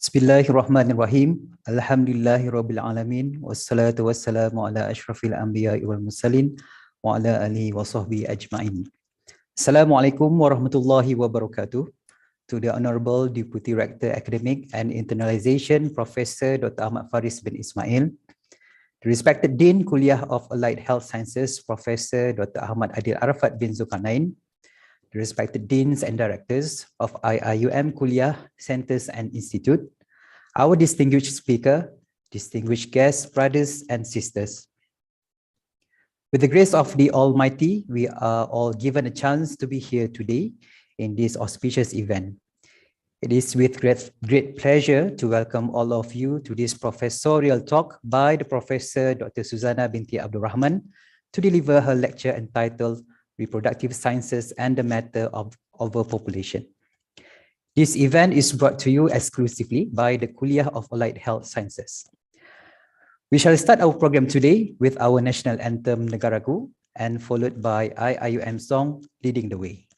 Bismillahirrahmanirrahim. Alhamdulillahirabbil alamin wassalatu wassalamu ala asyrafil anbiya'i wal mursalin wa ala alihi wa sahbihi ajma'in. Assalamualaikum warahmatullahi wabarakatuh. To the Honorable Deputy Rector Academic and Internalization Professor Dr. Ahmad Faris bin Ismail, the respected Dean Kuliah of Allied Health Sciences Professor Dr. Ahmad Adil Arafat bin Zulkarnain, the respected Deans and Directors of IIUM Kuliah, Centers and Institute, our distinguished speaker, distinguished guests, brothers and sisters. With the grace of the Almighty, we are all given a chance to be here today in this auspicious event. It is with great pleasure to welcome all of you to this professorial talk by the Professor Dr. Suzana binti Abdul Rahman to deliver her lecture entitled Reproductive Sciences and the Matter of Overpopulation. This event is brought to you exclusively by the Kuliah of Allied Health Sciences. We shall start our program today with our national anthem Negaraku and followed by IIUM song Leading the Way.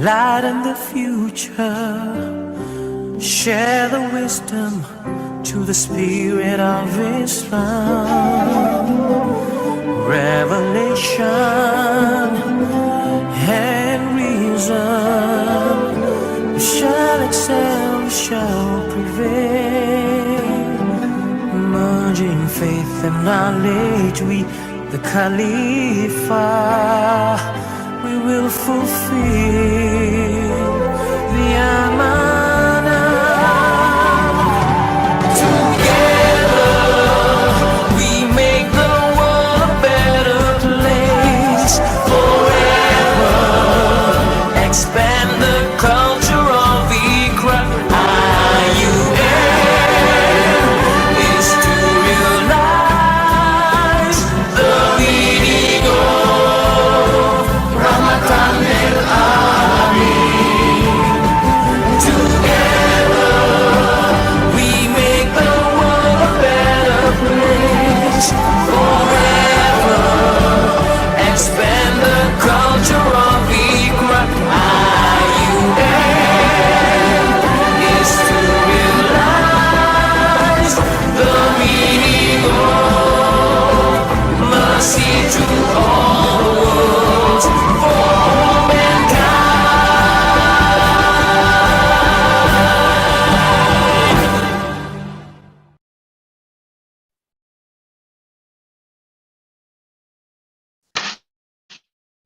Lighten the future, share the wisdom to the spirit of Islam. Revelation and reason shall excel, shall prevail. Merging faith and knowledge, we, the Khalifa, we will fulfill the amanah. Together we make the world a better place. Forever expand the culture of Ikra. IUM is to realize the meaning of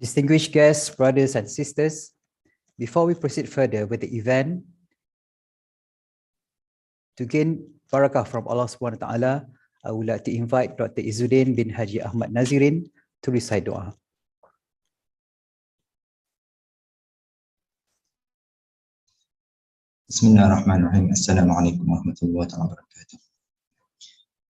Distinguished guests, brothers and sisters, before we proceed further with the event, to gain barakah from Allah Subhanahu Wa Taala, I would like to invite Dr. Izzuddin bin Haji Ahmad Nazirin to recite dua. Bismillahirrahmanirrahim. Assalamualaikum warahmatullahi wabarakatuh.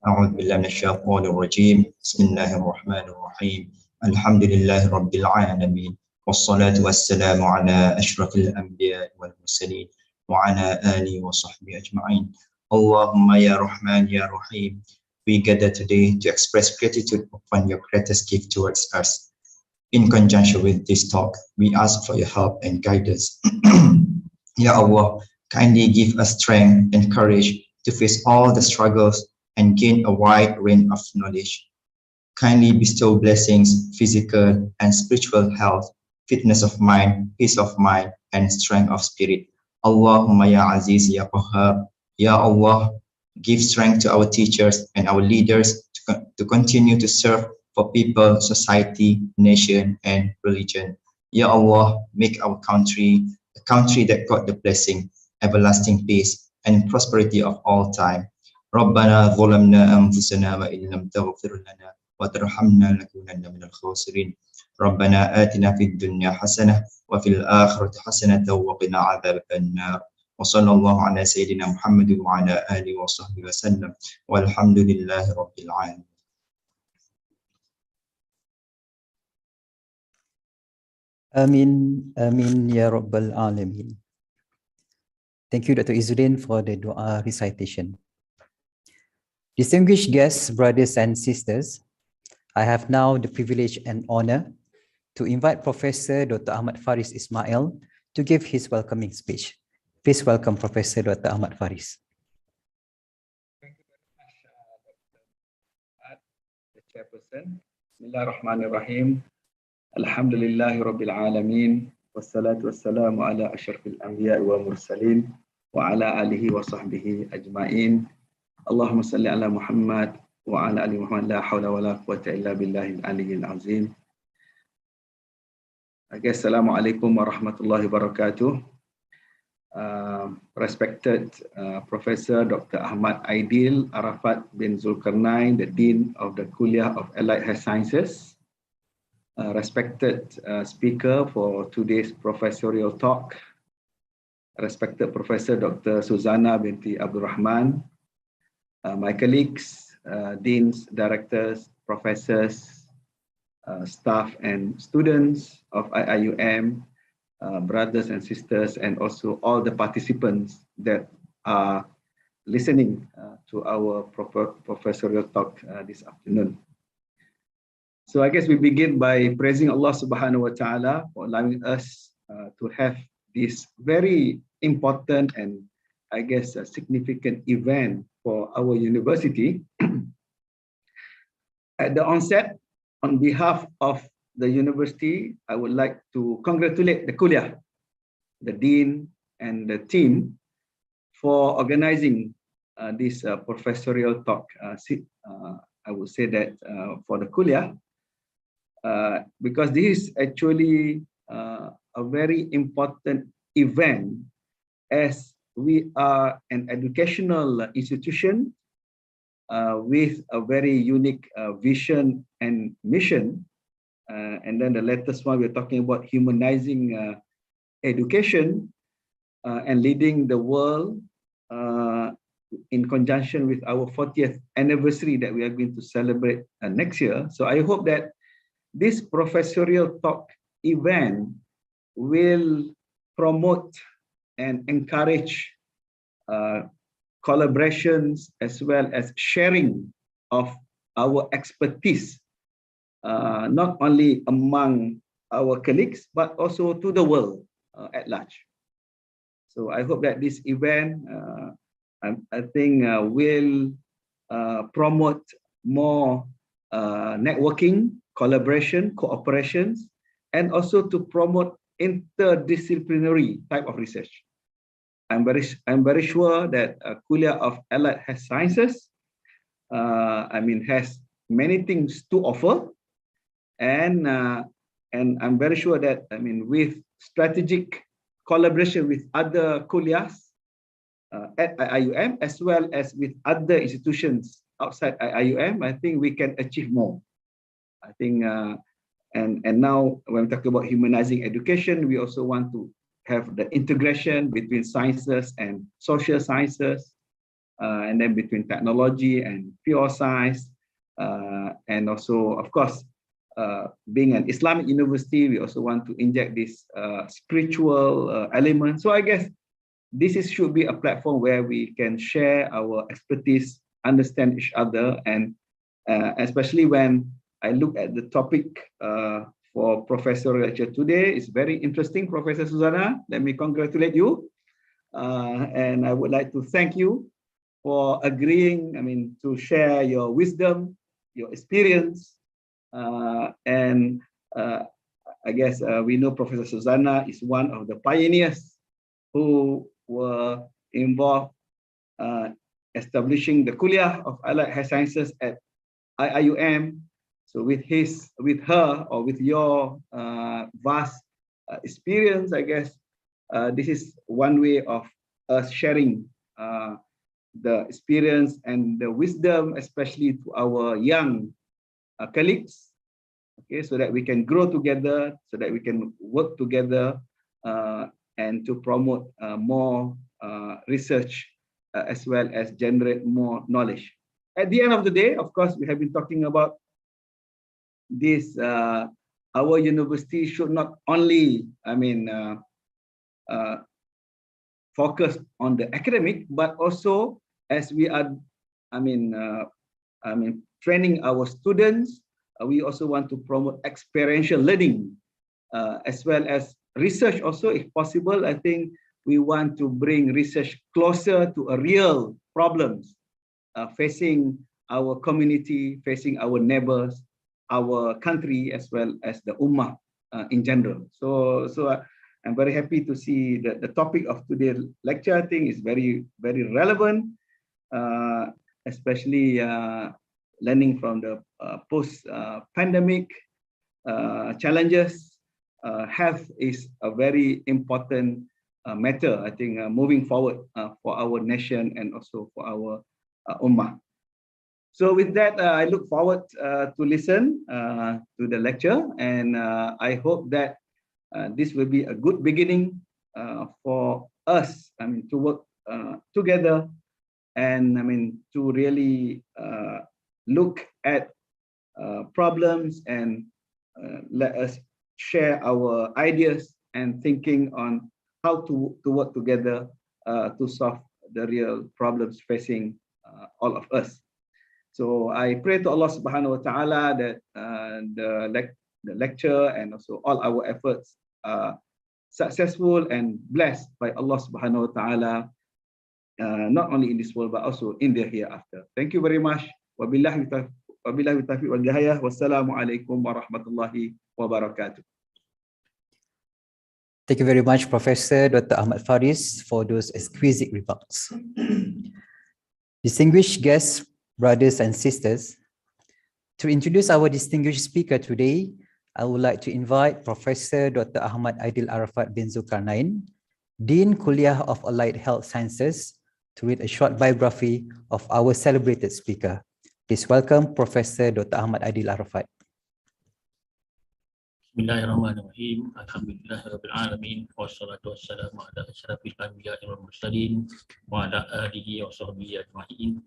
A'udzu billahi minasyaitonir rajim. Bismillahirrahmanirrahim. Alhamdulillahi rabbil alamin. Wassalatu wassalamu ala asyrafil anbiya'i wal mursalin wa ala alihi wa sahbihi ajma'in. Allahumma ya Rahman ya Rahim. We gather today to express gratitude upon your greatest gift towards us. In conjunction with this talk, we ask for your help and guidance. Ya Allah, kindly give us strength and courage to face all the struggles and gain a wide range of knowledge. Kindly bestow blessings, physical and spiritual health, fitness of mind, peace of mind, and strength of spirit. Allahumma ya Aziz ya Qahhar. Ya Allah, give strength to our teachers and our leaders to continue to serve for people, society, nation, and religion. Ya Allah, make our country a country that got the blessing, everlasting peace, and prosperity of all time. ربنا ظلمنا أنفسنا وإن لم تغفر لنا وترحمنا لنكونن من الخاسرين. ربنا آتنا في الدنيا حسنة وفي الآخرة حسنة وقنا عذاب النار. وصلى الله على سيدنا محمد وعلى آله وصحبه وسلم والحمد لله رب العالمين. Amin, amin ya rabbal alamin. Thank you, Dr. Izzuddin, for the dua recitation. Distinguished guests, brothers and sisters, I have now the privilege and honor to invite Professor Dr. Ahmad Faris Ismail to give his welcoming speech. Please welcome Professor Dr. Ahmad Faris. Thank you very much, the chairperson. Bismillahirrahmanirrahim. Alhamdulillahi Rabbil Alameen. Wassalatu wassalamu ala asyrafil anbiya'i wa mursalin wa ala alihi wa sahbihi ajma'in. Allahumma salli ala Muhammad wa ala ali Muhammad. La hawla wa la quwwata illa billahil aliyyil azim. Assalamualaikum warahmatullahi wabarakatuh. Respected Professor Dr. Ahmad Aidil Arafat bin Zulkarnain, the Dean of the Kuliah of Allied Health Sciences. Respected speaker for today's professorial talk, respected Professor Dr. Suzana binti Abdul Rahman, my colleagues, deans, directors, professors, staff and students of IIUM, brothers and sisters, and also all the participants that are listening to our professorial talk this afternoon. So I guess we begin by praising Allah Subhanahu Wa Taala for allowing us to have this very important and I guess a significant event for our university. At the onset, on behalf of the university, I would like to congratulate the Kuliah, the Dean and the team for organizing this professorial talk. I would say that for the Kuliah, because this is actually a very important event as we are an educational institution with a very unique vision and mission. And then the latest one, we're talking about humanizing education and leading the world in conjunction with our 40th anniversary that we are going to celebrate next year. So I hope that this professorial talk event will promote and encourage collaborations as well as sharing of our expertise, not only among our colleagues, but also to the world at large. So I hope that this event, I think, will promote more networking, collaboration, cooperations, and also to promote interdisciplinary type of research. I'm very sure that Kuliah of Allied Health Sciences, has many things to offer, and and I'm very sure that, I mean, with strategic collaboration with other kuliahs at IUM, as well as with other institutions outside IUM, I think we can achieve more. I think, and now when we talk about humanizing education, we also want to have the integration between sciences and social sciences, and then between technology and pure science, and also, of course, being an Islamic university, we also want to inject this spiritual element. So I guess this should be a platform where we can share our expertise, understand each other, and especially when I look at the topic for professorial lecture today, it's very interesting, Professor Susanna. Let me congratulate you. And I would like to thank you for agreeing, I mean, to share your wisdom, your experience, and I guess we know Professor Susanna is one of the pioneers who were involved establishing the Kuliah of Allied Health Sciences at IUM. So with her, or with your vast experience, I guess this is one way of us sharing the experience and the wisdom, especially to our young colleagues, okay, so that we can grow together, so that we can work together, and to promote more research, as well as generate more knowledge. At the end of the day, of course, we have been talking about this. Our university should not only, I mean, focus on the academic, but also as we are, I mean, training our students, we also want to promote experiential learning, as well as research also, if possible. I think we want to bring research closer to a real problems facing our community, facing our neighbors, our country, as well as the ummah in general. So I'm very happy to see that the topic of today's lecture, I think, is very, very relevant, especially learning from the post-pandemic challenges. Health is a very important matter, I think, moving forward for our nation and also for our ummah. So with that, I look forward to listen to the lecture, and I hope that this will be a good beginning for us, I mean, to work together, and I mean, to really look at problems, and let us share our ideas and thinking on how to work together to solve the real problems facing all of us. So I pray to Allah Subhanahu wa Ta'ala that the lecture and also all our efforts are successful and blessed by Allah Subhanahu wa Ta'ala, not only in this world but also in the hereafter. Thank you very much. Wabillahi taufiq wal hidayah. Wassalamu alaikum warahmatullahi wabarakatuh. Thank you very much, Professor Dr. Ahmad Faris, for those exquisite remarks. Distinguished guests, brothers and sisters, to introduce our distinguished speaker today, I would like to invite Professor Dr. Ahmad Aidil Arafat bin Zulkarnain, Dean Kuliah of Allied Health Sciences, to read a short biography of our celebrated speaker. Please welcome Professor Dr. Ahmad Aidil Arafat. Bismillahirrahmanirrahim. Alhamdulillahirabbil alamin. Wassalatu wassalamu ala asyrafil anbiya'i wal mursalin wa ala alihi wa sahbihi ajma'in.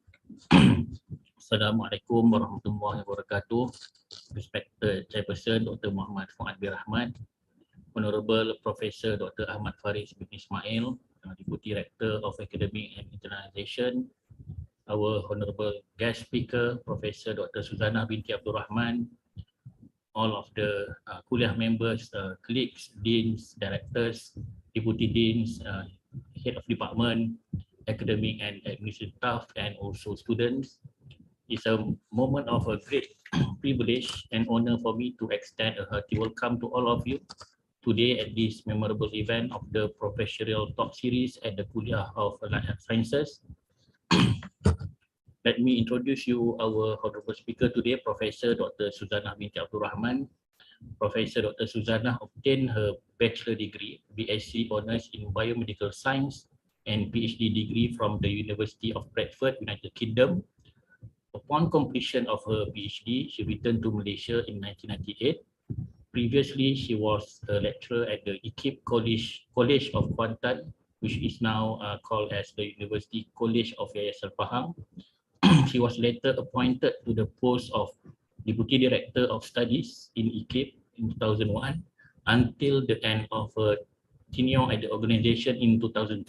Assalamualaikum warahmatullahi wabarakatuh. Respected Chairperson Dr. Muhammad Fuad bin Rahmat, Honorable Professor Dr. Ahmad Faris bin Ismail, Deputy Director of Academic and Internationalization, our Honorable Guest Speaker, Professor Dr. Susanna binti Abdul Rahman, all of the kuliah members, colleagues, deans, directors, deputy deans, head of department, academic and administrative staff, and also students. It's a moment of a great privilege and honor for me to extend a hearty welcome to all of you today at this memorable event of the Professorial Talk Series at the Kuliah of Allied Health Sciences. Let me introduce you our honorable speaker today, Professor Dr. Susanna binti Abdul Rahman, Professor Dr. Suzana obtained her bachelor degree, BSc Honours in Biomedical Science, and PhD degree from the University of Bradford, United Kingdom. Upon completion of her PhD, she returned to Malaysia in 1998. Previously, she was a lecturer at the IKIP College of Kuantan, which is now called as the University College of Yayasan Pahang. She was later appointed to the post of Deputy Director of Studies in IKIP in 2001 until the end of her tenure at the organization in 2003.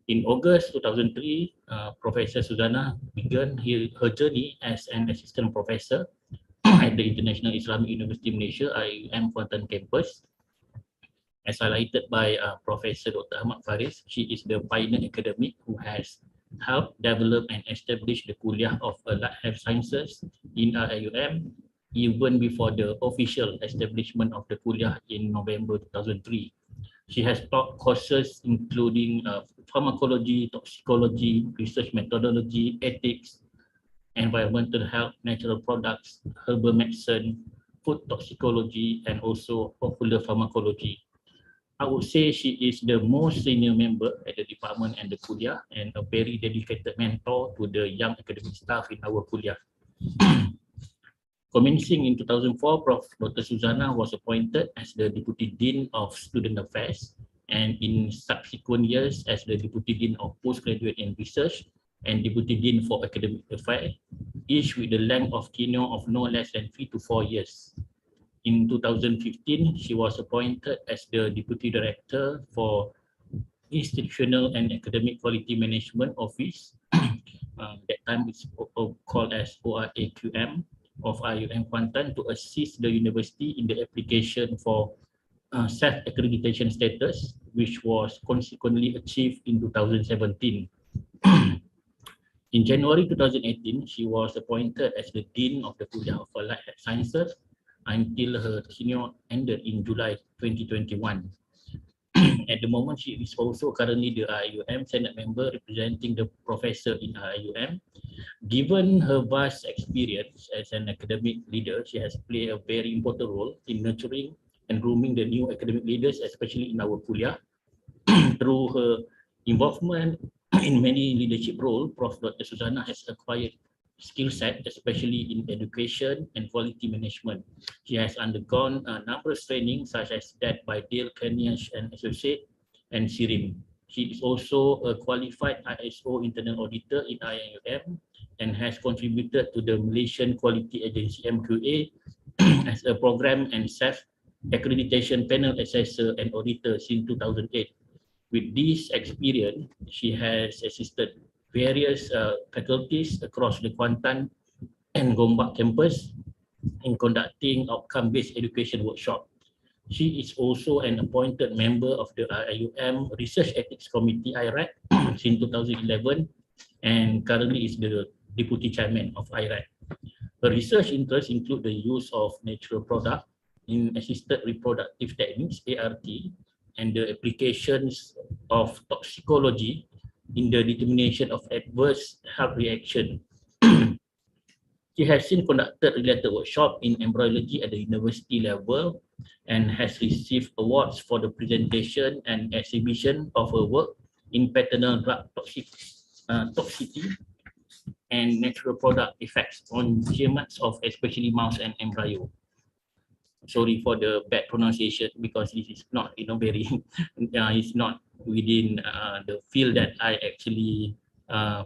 In August 2003, Professor Suzana began her journey as an assistant professor at the International Islamic University Malaysia, IUM Kuantan campus. As highlighted by Professor Dr. Ahmad Faris, she is the pioneer academic who has helped develop and establish the Kuliah of Allied Health Sciences in IUM even before the official establishment of the Kuliah in November 2003. She has taught courses including pharmacology, toxicology, research methodology, ethics, environmental health, natural products, herbal medicine, food toxicology, and also popular pharmacology. I would say she is the most senior member at the department and the Kuliah, and a very dedicated mentor to the young academic staff in our Kuliah. Commencing in 2004, Prof. Dr. Suzana was appointed as the Deputy Dean of Student Affairs, and in subsequent years as the Deputy Dean of Postgraduate and Research and Deputy Dean for Academic Affairs, each with the length of tenure of no less than 3 to 4 years. In 2015, she was appointed as the Deputy Director for Institutional and Academic Quality Management Office, that time it's called as ORAQM, of IUM Kuantan, to assist the university in the application for self-accreditation status, which was consequently achieved in 2017. In January 2018, she was appointed as the Dean of the Kuliah of Allied Health Sciences until her tenure ended in July 2021. At the moment, she is also currently the IUM Senate member representing the professor in IUM. Given her vast experience as an academic leader, she has played a very important role in nurturing and grooming the new academic leaders, especially in our Kuliah. Through her involvement in many leadership roles, Prof. Dr. Suzana has acquired skill set, especially in education and quality management. She has undergone numerous trainings such as that by Dale Carnegie and Associate and SIRIM. She is also a qualified ISO internal auditor in IUM and has contributed to the Malaysian Quality Agency MQA as a program and self-accreditation panel assessor and auditor since 2008. With this experience, she has assisted various faculties across the Kuantan and Gombak campus in conducting outcome-based education workshop. She is also an appointed member of the IUM Research Ethics Committee, IRAC, since 2011, and currently is the Deputy Chairman of IRAC. Her research interests include the use of natural product in assisted reproductive techniques, ART, and the applications of toxicology in the determination of adverse health reaction. She has since conducted related workshop in embryology at the university level and has received awards for the presentation and exhibition of her work in paternal drug toxicity and natural product effects on gametes of especially mouse and embryo. Sorry for the bad pronunciation because this is not, very, it's not within the field that I actually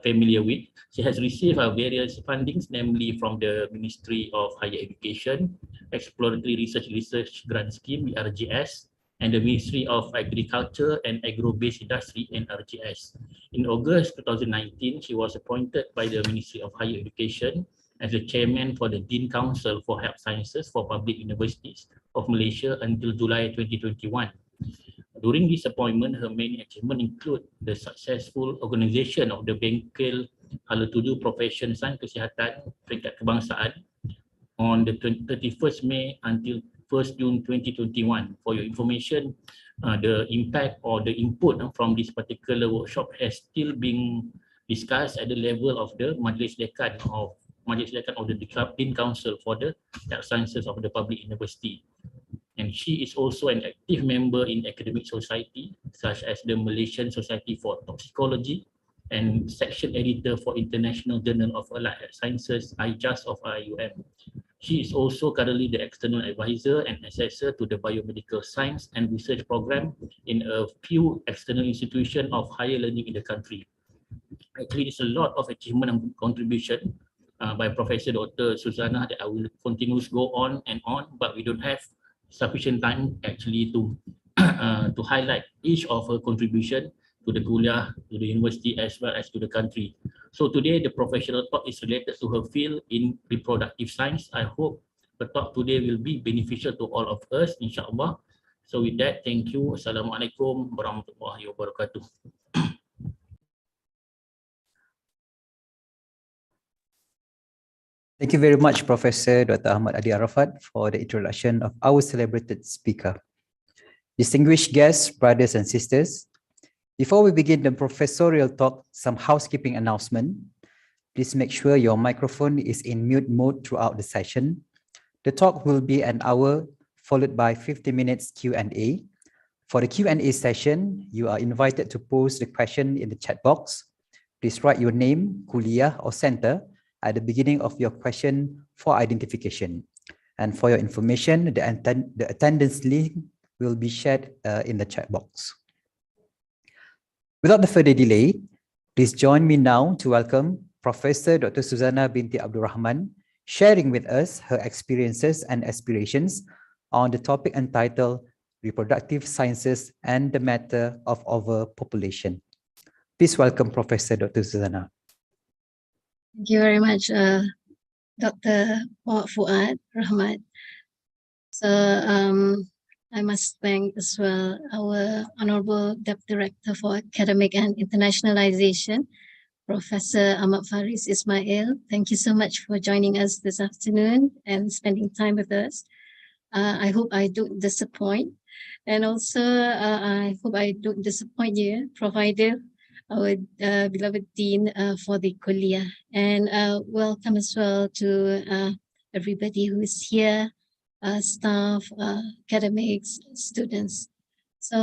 familiar with. She has received various fundings, namely from the Ministry of Higher Education, Exploratory Research Grant Scheme, RGS, and the Ministry of Agriculture and Agro-Based Industry, NRGS. In August 2019, she was appointed by the Ministry of Higher Education as the chairman for the Dean Council for Health Sciences for Public Universities of Malaysia until July 2021. During this appointment, her main achievement include the successful organisation of the Bengkel Hala-Tuju Profession Sains Kesihatan Peringkat Kebangsaan on the 31st May until 1st June 2021. For your information, the impact or the input from this particular workshop has still been discussed at the level of the Majlis Dekan of Majlis Silakan of the Dean Council for the Health Sciences of the Public University. And she is also an active member in academic society, such as the Malaysian Society for Toxicology and section editor for International Journal of Allied Health Sciences, IJAS of IUM. She is also currently the external advisor and assessor to the Biomedical Science and Research Program in a few external institutions of higher learning in the country. Actually, there's a lot of achievement and contribution by Professor Dr. Susanna that I will continue to go on and on, but we don't have sufficient time actually to to highlight each of her contribution to the kuliah, to the university, as well as to the country. So today the professional talk is related to her field in reproductive science. I hope the talk today will be beneficial to all of us, insyaAllah. So with that, thank you. Assalamualaikum warahmatullahi wabarakatuh. Thank you very much, Professor Dr. Ahmad Adi Arafat, for the introduction of our celebrated speaker. Distinguished guests, brothers and sisters, before we begin the professorial talk, some housekeeping announcement. Please make sure your microphone is in mute mode throughout the session. The talk will be an hour, followed by 50 minutes Q&A. For the Q&A session, you are invited to post the question in the chat box. Please write your name, kuliah or center at the beginning of your question for identification. And for your information, the attendance link will be shared in the chat box. Without further delay, please join me now to welcome Professor Dr. Susanna binti Abdul Rahman, sharing with us her experiences and aspirations on the topic entitled Reproductive Sciences and the Matter of Overpopulation. Please welcome Professor Dr. Susanna. Thank you very much, Dr. Fuad Rahmat. So I must thank as well our Honorable Deputy Director for Academic and Internationalization, Professor Ahmad Faris Ismail. Thank you so much for joining us this afternoon and spending time with us. I hope I don't disappoint. And also, I hope I don't disappoint you, provided our beloved Dean for the Kuliah. And welcome as well to everybody who is here, staff, academics, students. So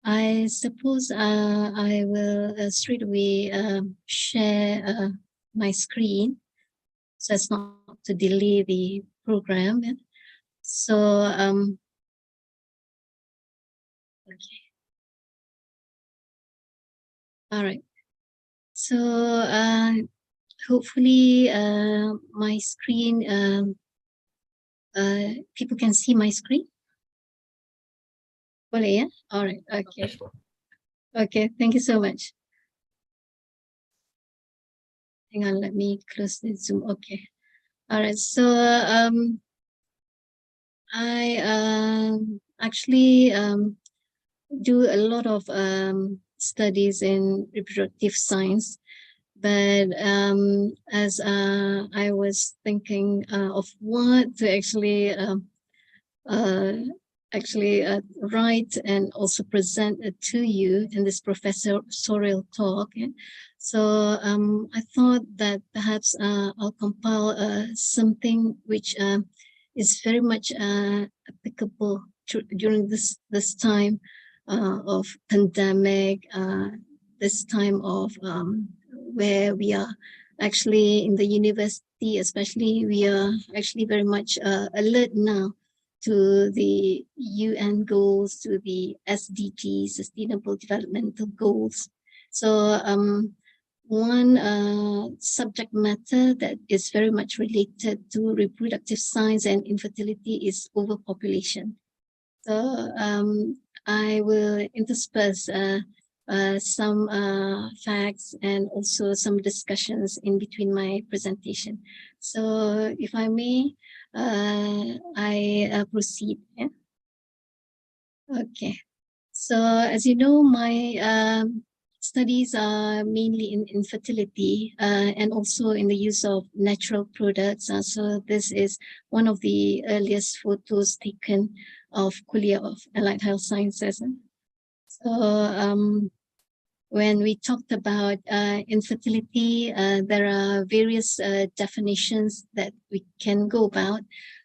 I suppose I will straight away share my screen so as not to delay the program. So, okay. All right. So hopefully my screen, people can see my screen. Boleh, yeah? All right. Okay. Okay. Thank you so much. Hang on. Let me close the Zoom. Okay. All right. So I actually do a lot of studies in reproductive science, but as I was thinking of what to actually write and also present to you in this professorial talk. So I thought that perhaps I'll compile something which is very much applicable during this time of pandemic, this time of where we are actually in the university, especially we are actually very much alert now to the UN goals, to the SDG, Sustainable Developmental Goals. So one subject matter that is very much related to reproductive science and infertility is overpopulation. So I will intersperse some facts and also some discussions in between my presentation. So if I may, I proceed. Yeah? Okay. So as you know, my studies are mainly in infertility and also in the use of natural products. So this is one of the earliest photos taken of Kuliah of Allied Health Sciences. So when we talked about infertility, there are various definitions that we can go about.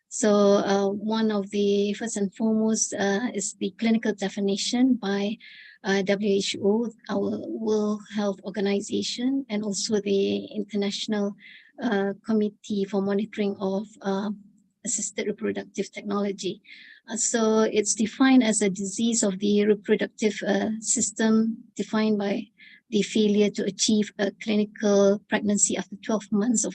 So one of the first and foremost is the clinical definition by WHO, our World Health Organization, and also the International Committee for Monitoring of Assisted Reproductive Technology. So it's defined as a disease of the reproductive system defined by the failure to achieve a clinical pregnancy after 12 months of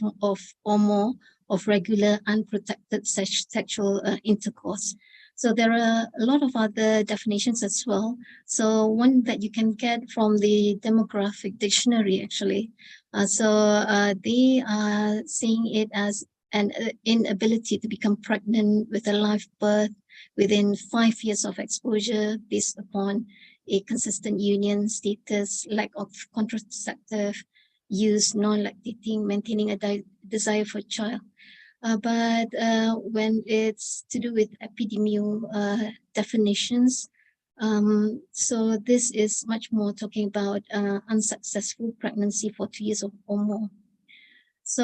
or more of regular unprotected sexual intercourse. So there are a lot of other definitions as well. So one that you can get from the demographic dictionary actually. They are saying it as an inability to become pregnant with a live birth within 5 years of exposure based upon a consistent union status, lack of contraceptive use, non-lactating, maintaining a desire for a child. But when it's to do with epidemiological definitions, so this is much more talking about unsuccessful pregnancy for 2 years or more. So